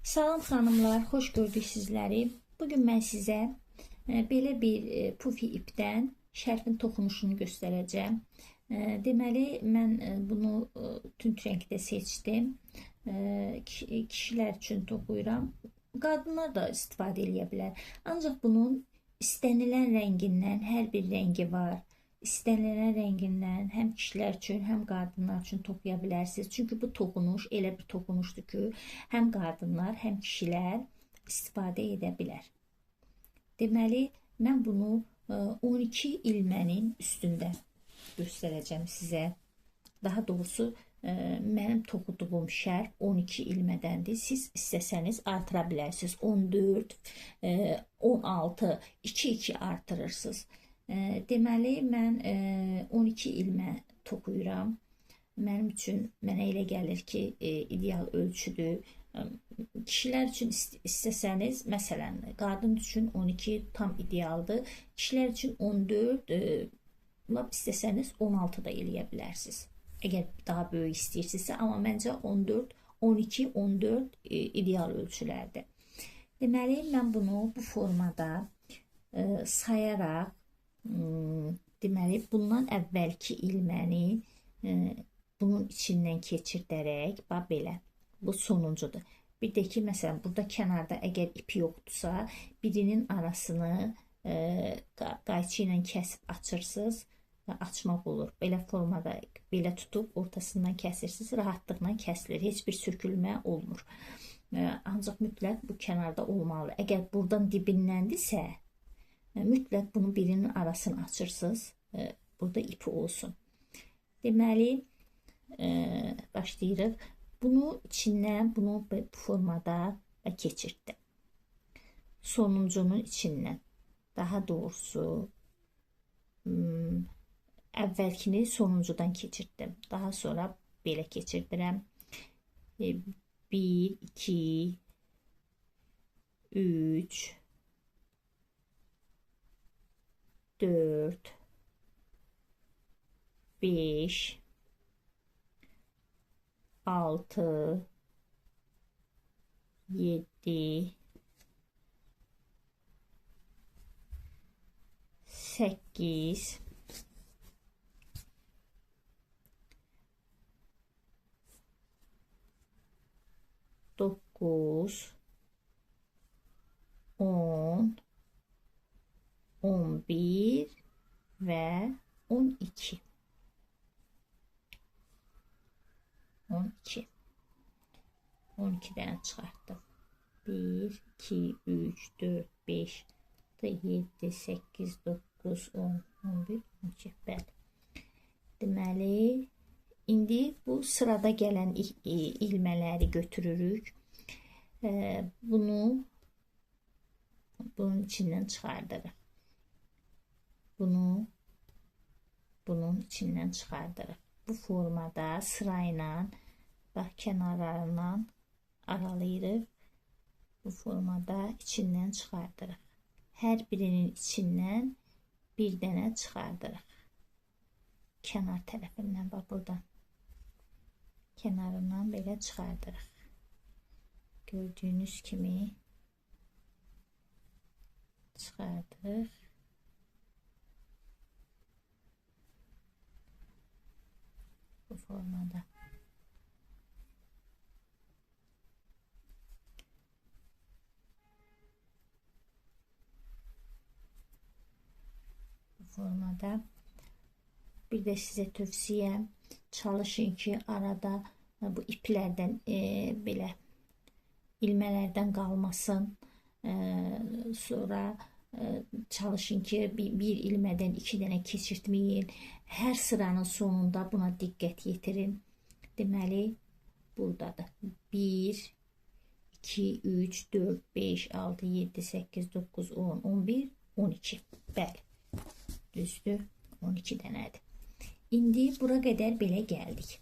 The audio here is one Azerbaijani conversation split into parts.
Salam xanımlar, xoş gördük sizləri. Bugün mən sizə belə bir pufi ipdən şərfin toxunuşunu göstərəcəm. Deməli, mən bunu tünd rəngdə seçdim. Kişilər üçün toxuyuram. Qadınlar da istifadə edə bilər. Ancaq bunun istənilən rəngindən hər bir rəngi var. İstənilən rəngindən həm kişilər üçün, həm qadınlar üçün toxuya bilərsiniz. Çünki bu toxunuş elə bir toxunuşdur ki, həm qadınlar, həm kişilər istifadə edə bilər. Deməli, mən bunu 12 ilmənin üstündə göstərəcəm sizə. Daha doğrusu, mənim toxuduğum şərf 12 ilmədəndir. Siz istəsəniz artıra bilərsiniz. 14, 16, 2-2 artırırsınız. Deməli, mən 12 ilmə toxuyuram. Mənim üçün, mənə elə gəlir ki, ideal ölçüdür. Kişilər üçün istəsəniz, məsələn, qadın üçün 12 tam idealdır. Kişilər üçün 14, lap istəsəniz 16 da eləyə bilərsiniz. Əgər daha böyük istəyirsinizsə, amma məncə 14, 12, 14 ideal ölçülərdir. Deməli, mən bunu bu formada sayaraq, deməli, bundan əvvəlki ilməni bunun içindən keçirdərək, bax belə, bu sonuncudur. Bir də ki, məsələn, burada kənarda əgər ipi yoxdursa, birinin arasını qayçı ilə kəsib açırsınız və açmaq olur. Belə formada, belə tutub ortasından kəsirsiniz, rahatlıqla kəsilir, heç bir sökülmə olmur. Ancaq mütləq bu kənarda olmalı. Əgər buradan dibindəndirsə, mütləq bunu birinin arasını açırsınız, burada ipi olsun. Deməli, başlayırıq. Bunu içindən, bunu bu formada keçirtdim. Sonuncunun içindən, daha doğrusu, əvvəlkini sonuncudan keçirtdim. Daha sonra belə keçirdirəm. 1, 2, 3, 4, 5, 6, 7, 8, 9, 10, 11 və 12. 12. 12 dənə çıxartdım. 1, 2, 3, 4, 5, 7, 8, 9, 10, 11, 12. Bəli. Deməli, indi bu sırada gələn ilmələri götürürük. Bunu bunun içindən çıxardırıq. Bunu bunun içindən çıxardırıq. Bu formada sırayla, bax, kənarlarından aralayırıq. Bu formada içindən çıxardırıq. Hər birinin içindən bir dənə çıxardırıq. Kənar tərəfindən, bax, buradan. Kənarından belə çıxardırıq. Gördüyünüz kimi çıxardırıq. Bu formada. Bu formada. Bir də sizə tövsiyəm, çalışın ki, arada bu iplərdən belə ilmələrdən qalmasın. Sonra çalışın ki, bir ilmədən 2 dənə keçirtməyin. Hər sıranın sonunda buna diqqət yetirin. Deməli, buradadır. 1, 2, 3, 4, 5, 6, 7, 8, 9, 10, 11, 12. Bəli, düzdür, 12 dənədir. İndi bura qədər belə gəldik.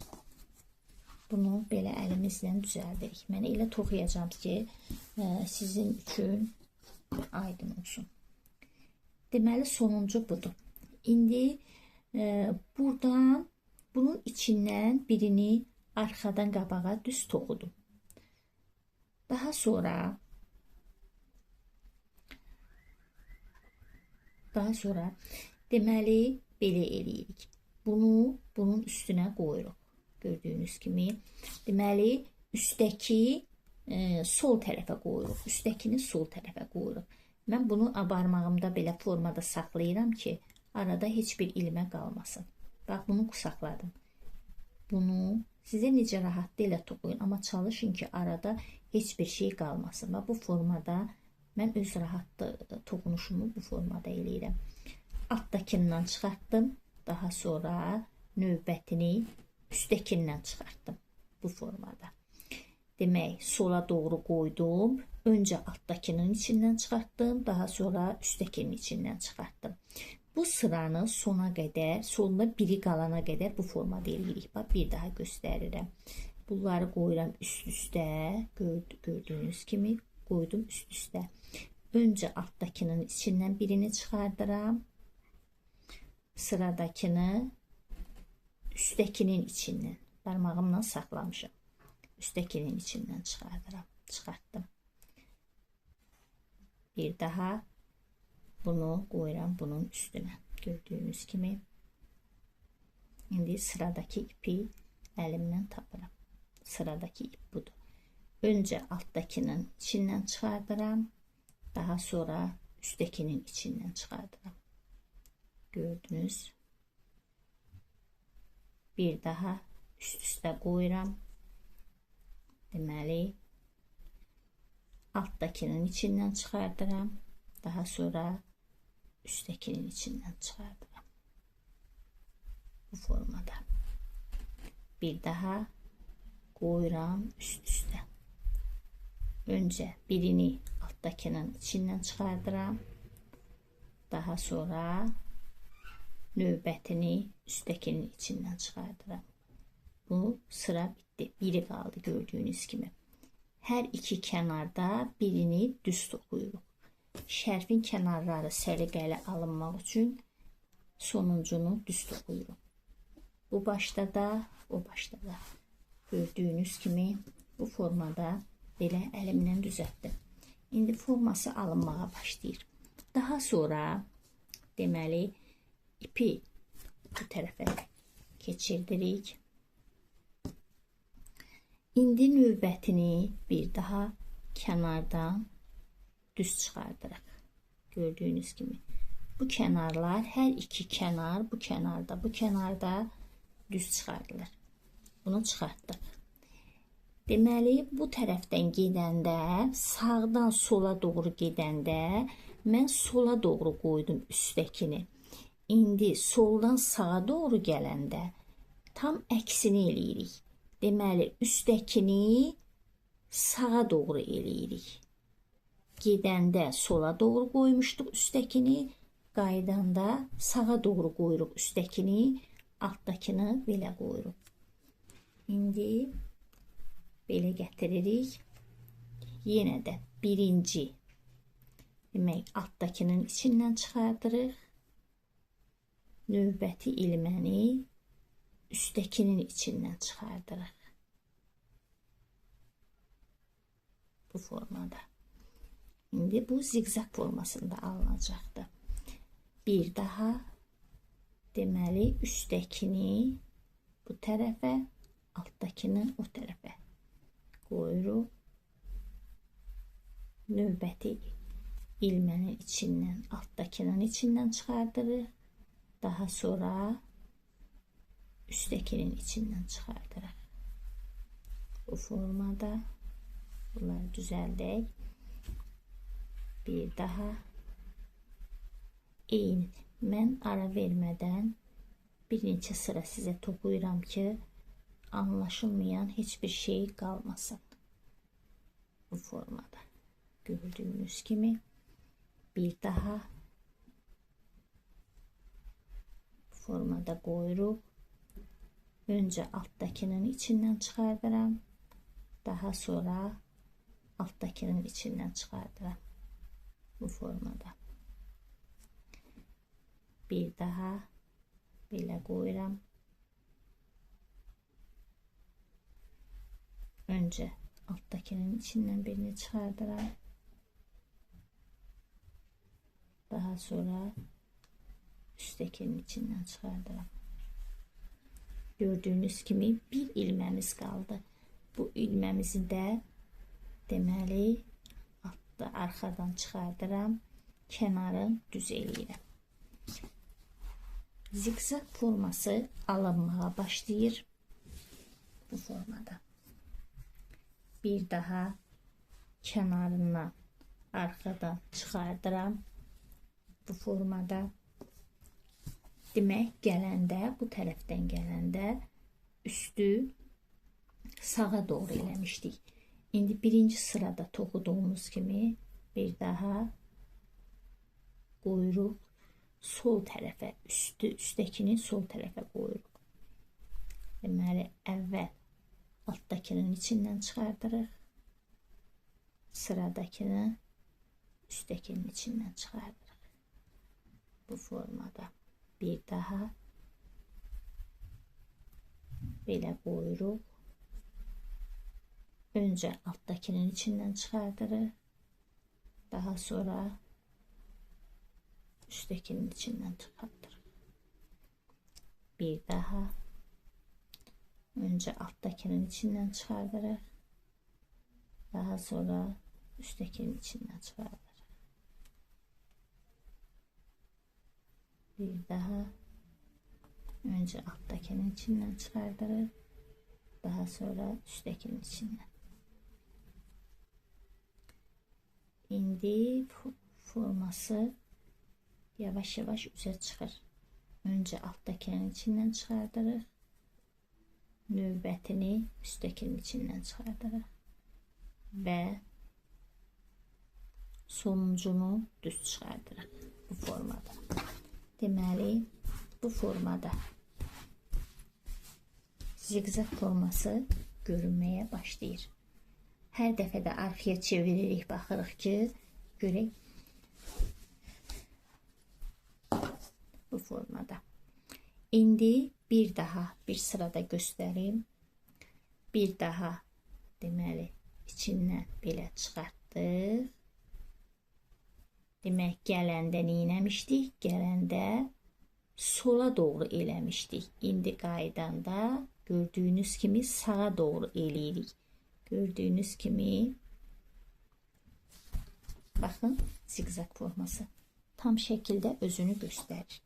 Bunu belə əlimizlə düzəldirik. Mən elə toxuyacağım ki, sizin üçün aydın olsun. Deməli, sonuncu budur. İndi buradan, bunun içindən birini arxadan qabağa düz toxudum. Daha sonra deməli belə eləyirik. Bunun üstünə qoyuruq. Gördüyünüz kimi. Deməli üstdəki sol tərəfə qoyuruq. Üstdəkini sol tərəfə qoyuruq. Mən bunu barmağımda belə formada saxlayıram ki, arada heç bir ilmə qalmasın. Bax, bunu saxladım. Bunu sizə necə rahat elə toxuyun, amma çalışın ki, arada heç bir şey qalmasın. Və bu formada mən öz rahat toxunuşumu bu formada eləyirəm. Altdakindən çıxartdım. Daha sonra növbətini üstdəkindən çıxartdım. Bu formada. Demək, sola doğru qoydum. Öncə altdakinin içindən çıxartdım. Daha sonra üstdəkinin içindən çıxartdım. Bu sıranı sona qədər, sonunda biri qalana qədər bu formada eləyirik. Bax, bir daha göstərirəm. Bunları qoyuram üst-üstə. Gördüyünüz kimi qoydum üst-üstə. Öncə altdakinin içindən birini çıxardıram. Sıradakini üstdəkinin içindən. Barmağımla saxlamışam. Üstdəkinin içindən çıxartdım. Bir daha bunu qoyuram bunun üstünə. Gördüyünüz kimi. İndi sıradakı ipi əlimdən tapıram. Sıradakı ip budur. Öncə altdakinin içindən çıxardıram. Daha sonra üstdəkinin içindən çıxardıram. Gördünüz. Bir daha üst-üstə qoyuram. Deməli, altdakinin içindən çıxardıram. Daha sonra üstdəkinin içindən çıxardıram. Bu formada. Bir daha qoyuram üst-üstə. Öncə birini altdakinin içindən çıxardıram. Daha sonra növbətini üstdəkinin içindən çıxardıram. Bu sıra bitdi. Biri qaldı gördüyünüz kimi. Hər iki kənarda birini düz toxuyuruq. Şərfin kənarları səliqəli alınmaq üçün sonuncunu düz toxuyuruq. Bu başda da, o başda da. Gördüyünüz kimi bu formada belə əlimlə düzəltdim. İndi forması alınmağa başlayır. Daha sonra deməli ipi bu tərəfə keçirdirik. İndi növbətini bir daha kənardan düz çıxardırıq. Gördüyünüz kimi. Bu kənarlar, hər iki kənar bu kənarda düz çıxardılır. Bunu çıxartdıq. Deməli, bu tərəfdən gedəndə, sağdan sola doğru gedəndə, mən sola doğru qoydum üstdəkini. İndi soldan sağa doğru gələndə tam əksini eləyirik. Deməli, üstdəkini sağa doğru eləyirik. Gedəndə sola doğru qoymuşduq üstdəkini, qaydanda sağa doğru qoyuruq üstdəkini, altdakını belə qoyuruq. İndi belə gətiririk. Yenə də birinci, demək, altdakının içindən çıxardırıq. Növbəti ilməni üstdəkinin içindən çıxardırıq. Bu formada. İndi bu zigzag formasında alınacaqdır. Bir daha deməli üstdəkini bu tərəfə, altdakini o tərəfə qoyuruq. Növbəti ilmənin içindən, altdakinin içindən çıxardırıq. Daha sonra üstdəkinin içindən çıxardırıq. Bu formada bunları düzəldək. Bir daha eyni. Mən ara vermədən bir neçə sıra sizə toxuyuram ki, anlaşılmayan heç bir şey qalmasın. Bu formada. Gördüyünüz kimi bir daha formada qoyuruq. Öncə altdakinin içindən çıxardıram. Daha sonra altdakinin içindən çıxardıram. Bu formada. Bir daha belə qoyuram. Öncə alttakinin içinden birini çıxardıram. Daha sonra üsttekinin içinden çıxardıram. Gördüğünüz kimi bir ilməmiz qaldı. Bu ilməmizi də deməli altda arxadan çıxardıram. Kənarın düz eləyirəm. Zigzag forması alınmağa başlayır. Bu formada. Bir daha kənarından arxadan çıxardıram. Bu formada. Demək gələndə, bu tərəfdən gələndə üstü sağa doğru eləmişdik. İndi birinci sırada toxuduğumuz kimi bir daha quyruq sol tərəfə, üstdəkini sol tərəfə qoyuruq. Deməli, əvvəl alttakinin içindən çıxardırıq. Sıradakini üstdəkinin içindən çıxardırıq. Bu formada. Bir daha belə qoyuruq. Öncə alttakinin içindən çıxardırıq. Daha sonra üsttekinin içinden çıkartırıq. Bir daha önce alttakinin içinden çıkartırıq. Daha sonra üsttekinin içinden çıkartırıq. Bir daha önce alttakinin içinden çıkartırıq. Daha sonra üsttekinin içinden. İndi forması yavaş yavaş üzə çıxır. Öncə alttakinin içindən çıxardırıq. Növbətini üsttekinin içindən çıxardırıq. Və sonuncunu düz çıxardırıq. Bu formada. Deməli, bu formada zigzag forması görünməyə başlayır. Hər dəfədə arxaya çeviririk, baxırıq ki, görək. Bu formada. İndi bir daha bir sırada göstəreyim. Bir daha deməli içindən belə çıxartdıq. Demək gələndə neynəmişdik? Gələndə sola doğru eləmişdik. İndi qaydanda gördüyünüz kimi sağa doğru eləyirik. Gördüyünüz kimi baxın zigzag forması tam şəkildə özünü göstərir.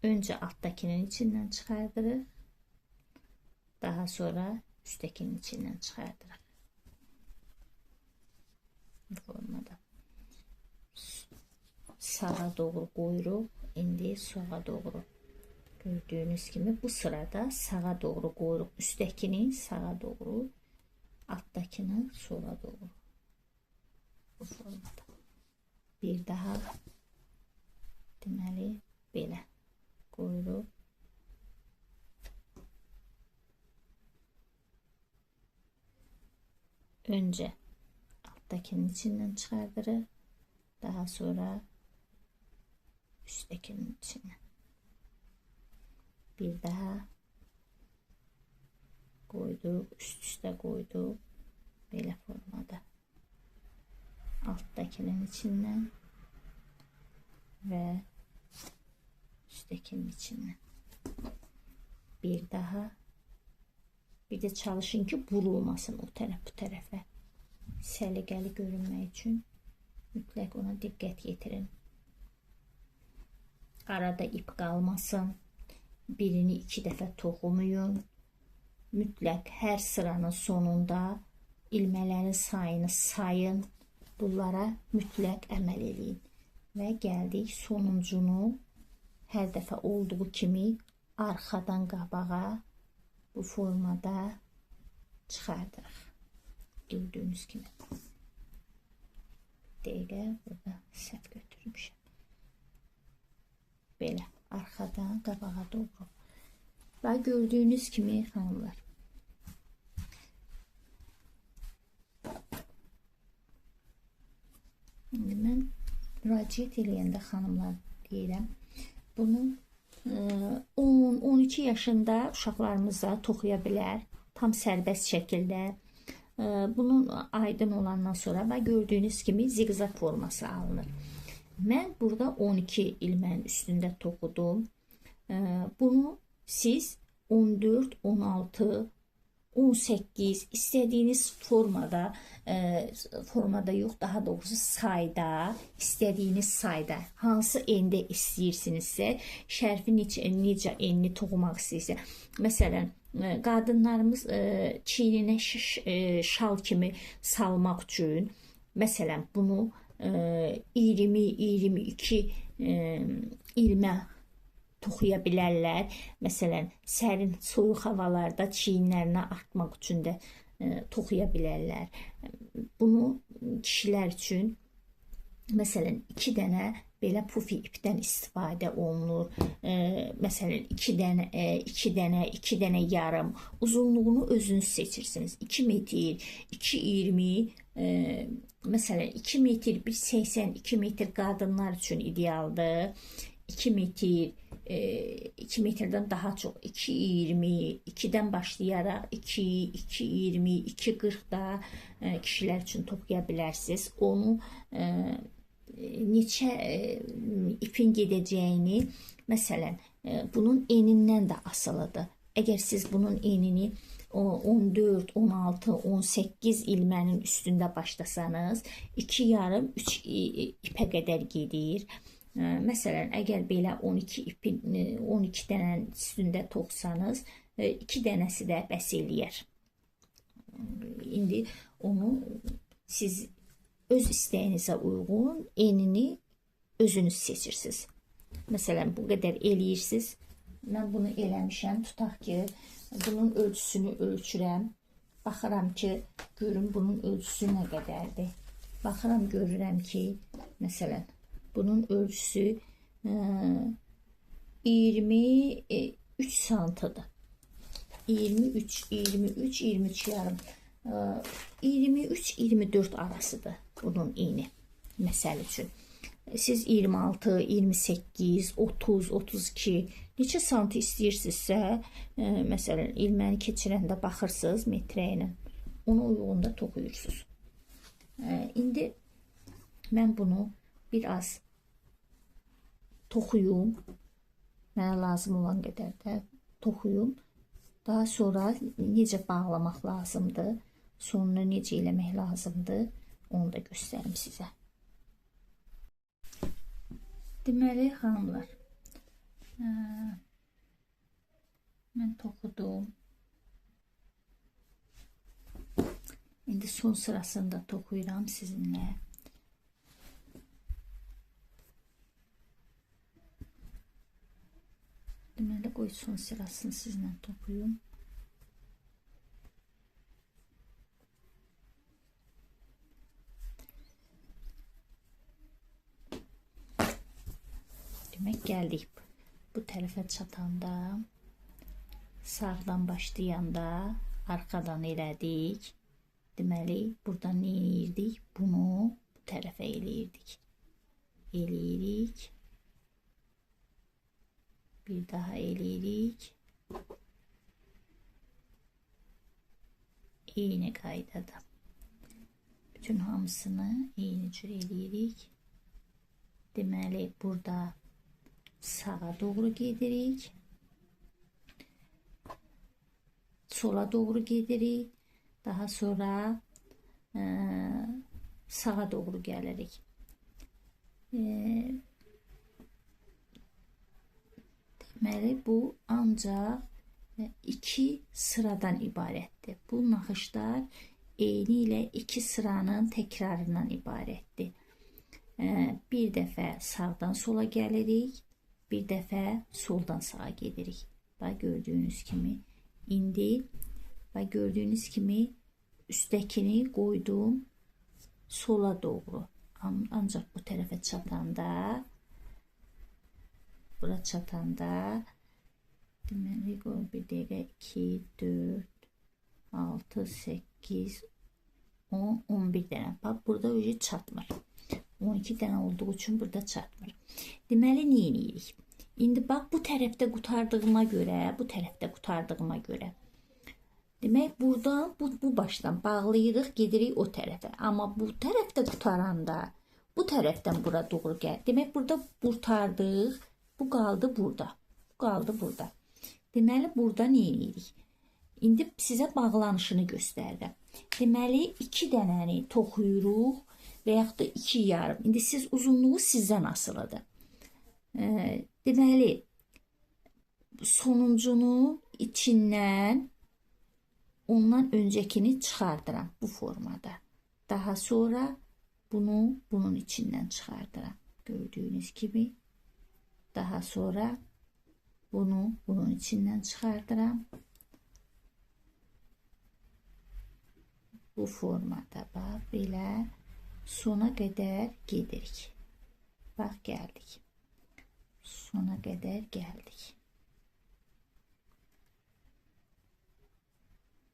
Önce alttakinin içinden çıkardırıq. Daha sonra üsttekinin içinden çıkardırıq. Bu formada. Sağa doğru qoyuruq. İndi sola doğru. Gördüğünüz gibi bu sırada sağa doğru qoyuruq. Üsttekini sağa doğru. Alttakini sola doğru. Bu formada. Bir daha deməli belə qoyuruq. Önce alttakinin içinden çıkardırıq. Daha sonra üsttekinin içinden. Bir daha koyduk, üst üste koyduk. Belə formada. Alttakinin içinden ve üsttekinin içinden. Bir daha. Bir de çalışın ki vurulmasın o taraf bu tarafa. Səliqəli görünmək üçün mütləq ona diqqət yetirin. Arada ip qalmasın. Birini iki dəfə toxumayın. Mütləq hər sıranın sonunda ilmələrin sayını sayın. Bunlara mütləq əməl edin. Və gəldik sonuncunu hər dəfə olduğu kimi arxadan qabağa bu formada çıxardırıq. Gördüğünüz gibi. Dəqiqə burada səhv götürmüşəm. Belə arxadan qabağa doğru. Və gördüğünüz kimi xanımlar. İndi mən müraciət eləyəndə xanımlar deyirəm. Bunu 10-12 yaşında uşaqlarımıza toxuya bilər. tam sərbəst şəkildə. Bunun aydın olandan sonra və gördüyünüz kimi ziqzaq forması alınır. Mən burada 12 ilmənin üstündə toxudum. Bunu siz 14, 16, 18 istədiyiniz formada yox, daha doğrusu sayda, istədiyiniz sayda hansı endə istəyirsinizsə, şərfi necə enli toxumaq istəyirsə. Məsələn, qadınlarımız çiyninə şal kimi salmaq üçün, məsələn, bunu 20-22 ilmə toxuya bilərlər. Məsələn, sərin, soyuq havalarda çiyinlərinə artmaq üçün də toxuya bilərlər. Bunu kişilər üçün, məsələn, 2 dənə belə pufi ipdən istifadə olunur. Məsələn, 2 dənə yarım. Uzunluğunu özünüz seçirsiniz. 2 metr, 2,20, məsələn, 2 metr, 1,82 metr qadınlar üçün idealdır. 2 metr, 2 metrdən daha çox, 2,20, 2-dən başlayaraq 2, 2,20, 2,40 da kişilər üçün toxuya bilərsiniz. Onu neçə ipin gedəcəyini, məsələn, bunun enindən də asılıdır. Əgər siz bunun enini 14, 16, 18 ilmənin üstündə başlasanız, 2,5-3 ipə qədər gedir. Məsələn, əgər belə 12 dənənin üstündə toxsanız, 2 dənəsi də bəs eləyər. İndi onu siz öz istəyinizə uyğun enini özünüz seçirsiniz. Məsələn, bu qədər eləyirsiniz. Mən bunu eləmişəm. Tutaq ki, bunun ölçüsünü ölçürəm. Baxıram ki, görüm bunun ölçüsü nə qədərdir. Baxıram, görürəm ki, məsələn, bunun ölçüsü 23 santıdır. 23 yarım. 23-24 arasıdır bunun eni. Məsəl üçün. Siz 26, 28, 30, 32 neçə santı istəyirsinizsə, məsələn, ilməni keçirəndə baxırsınız metrə ilə. Ona uyğun da toxuyursunuz. İndi mən bunu biraz toxuyum. Mənə lazım olan qədər də toxuyum. Daha sonra necə bağlamaq lazımdır, sonunu necə eləmək lazımdır, onu da göstərim sizə. Deməli, xanımlar, mən toxudum. İndi son sırasında toxuyuram sizinlə. Deməli, qoy son sırasını sizinlə toxuyum. Demək, gəldik bu tərəfə çatanda, sağdan başlayanda, arxadan elədik. Deməli, buradan nə eləyirdik? Bunu bu tərəfə eləyirdik. Eləyirik. Bir daha eləyirik. Eyni qaydada. Bütün hamısını eyni cür eləyirik. Deməli, burada sağa doğru gedirik. Sola doğru gedirik. Daha sonra sağa doğru gəlirik. Deməli, bu ancaq 2 sıradan ibarətdir. Bu naxışlar eyni ilə 2 sıranın təkrarından ibarətdir. Bir dəfə sağdan sola gəlirik, bir dəfə soldan sağa gedirik. Bax, gördüyünüz kimi. İndi, bax, gördüyünüz kimi üstdəkini qoydum sola doğru. Ancaq bu tərəfə çatanda, bura çatanda, deməli, bir dəqiqə 2, 4, 6, 8, 10, 11 dənə. Bax, burada öyle çatmır. 12 dənə olduğu üçün burada çatmır. Deməli, nə edirik? İndi bax, bu tərəfdə qutardığıma görə, Demək, buradan bu başdan bağlayırıq, gedirik o tərəfə. Amma bu tərəfdə qutaranda bu tərəfdən bura doğru gəl. Demək, burada qurtardıq. Bu qaldı burada. Bu qaldı burada. Deməli, burada nə edirik? İndi sizə bağlanışını göstərirəm. Deməli, 2 dənəni toxuyuruq və yaxud da 2 yarım. İndi siz uzunluğu sizdən asılıdır. Deməli, sonuncunun içindən ondan öncəkini çıxardıram bu formada. Daha sonra bunu bunun içindən çıxardıram. Gördüyünüz kimi. Daha sonra bunu bunun içindən çıxardıram. Bu formada bax, belə sona qədər gedirik. Bax, gəldik. Sona qədər gəldik.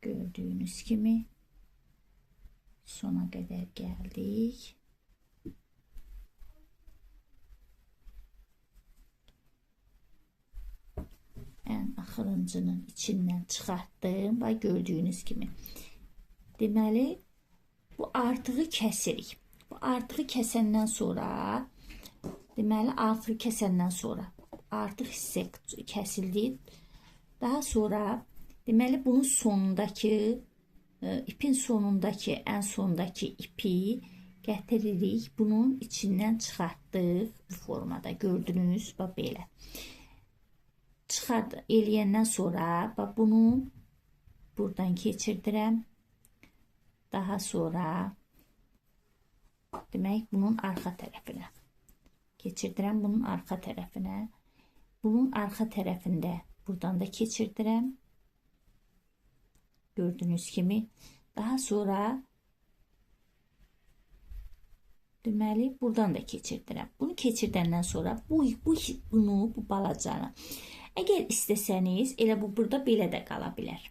Gördüyünüz kimi sona qədər gəldik. Ən axırıncının içindən çıxartdım. Bax, gördüyünüz kimi. Deməli, bu artığı kəsirik. Bu artığı kəsəndən sonra, deməli, artığı kəsəndən sonra artıq hissə kəsildi. Daha sonra, deməli, bunun sonundakı, ipin sonundakı, ən sondakı ipi gətiririk. Bunun içindən çıxartdıq bu formada. Gördünüz, bax, belə. Çıxart eləyəndən sonra, bax, bunu buradan keçirdirəm. Daha sonra, demək, bunun arxa tərəfinə. Keçirdirəm bunun arxa tərəfinə. Bunun arxa tərəfində buradan da keçirdirəm. Gördüyünüz kimi. Daha sonra, deməli, buradan da keçirdirəm. Bunu keçirdəndən sonra bu balacanı. Əgər istəsəniz, elə bu burada belə də qala bilər.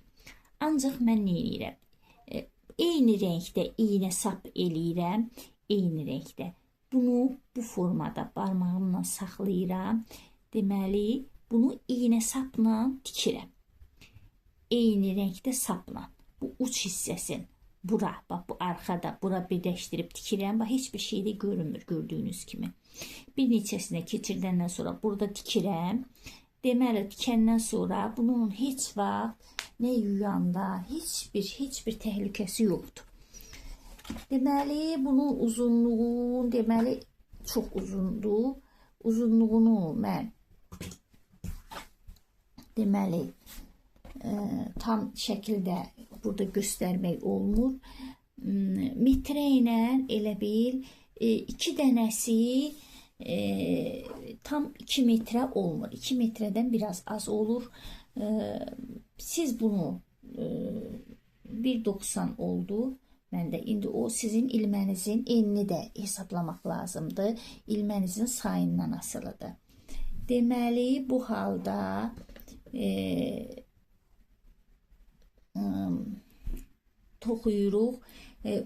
Ancaq mən nə edirəm? Eyni renkdə iynə sap eləyirəm. Eyni renkdə. Bunu bu formada barmağımla saxlayıram. Deməli, bunu iynə sapla tikirəm. Eyni renkdə sapla. Bu uç hissəsin. Bura, bax, bu arxada, bura birləşdirib tikirəm. Bax, heç bir şey də görünmür, gördüyünüz kimi. Bir neçəsinə keçirdəndən sonra burada tikirəm. Deməli, tikəndən sonra bunun heç vaxt nə yuyanda heç bir təhlükəsi yoxdur. Deməli, bunun uzunluğu, deməli, çox uzundur. Uzunluğunu mən, deməli, tam şəkildə burada göstərmək olmur. Metrə ilə elə bil 2 dənəsi tam 2 metrə olmur. 2 metrədən biraz az olur. Siz bunu 1.90 oldu. Məndə indi o sizin ilmənizin enini də hesablamaq lazımdır. İlmənizin sayından asılıdır. Deməli, bu halda toxuyuruq.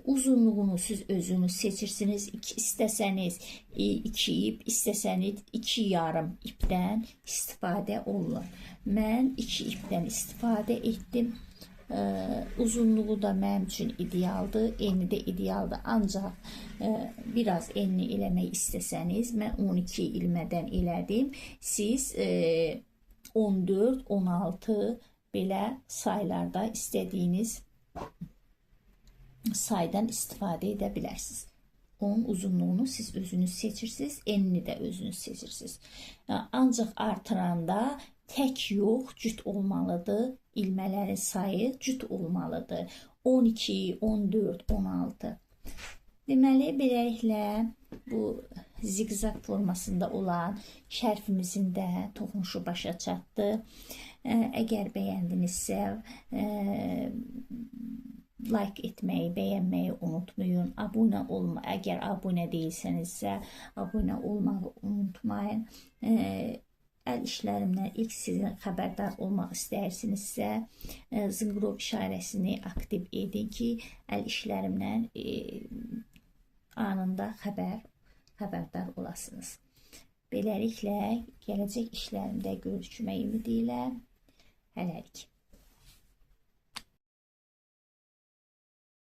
Uzunluğunu siz özünüz seçirsiniz. İstəsəniz 2 ip, istəsəniz 2 yarım ipdən istifadə olunur. Mən 2 ipdən istifadə etdim. Uzunluğu da mənim üçün idealdır. Eni də idealdır. Ancaq biraz enini eləmək istəsəniz, mən 12 ilmədən elədim. Siz 14, 16 belə saylarda istədiyiniz saydan istifadə edə bilərsiniz. Onun uzunluğunu siz özünüz seçirsiniz, enini də özünüz seçirsiniz. Ancaq artıranda tək yox, cüt olmalıdır. İlmələrin sayı cüt olmalıdır. 12, 14, 16. Deməli, beləliklə bu zigzag formasında olan şərfimizin də toxunuşu başa çatdı. Əgər bəyəndinizsə, like etməyi, bəyənməyi unutmayın. Abunə olma. Əgər abunə deyilsənizsə, abunə olmağı unutmayın. Əl işlərimdən ilk sizin xəbərdar olmaq istəyirsinizsə, zınqrov işarəsini aktiv edin ki, əl işlərimdən anında xəbərdar olasınız. Beləliklə, gələcək işlərimdə görüşmək ümidi ilə hələlik.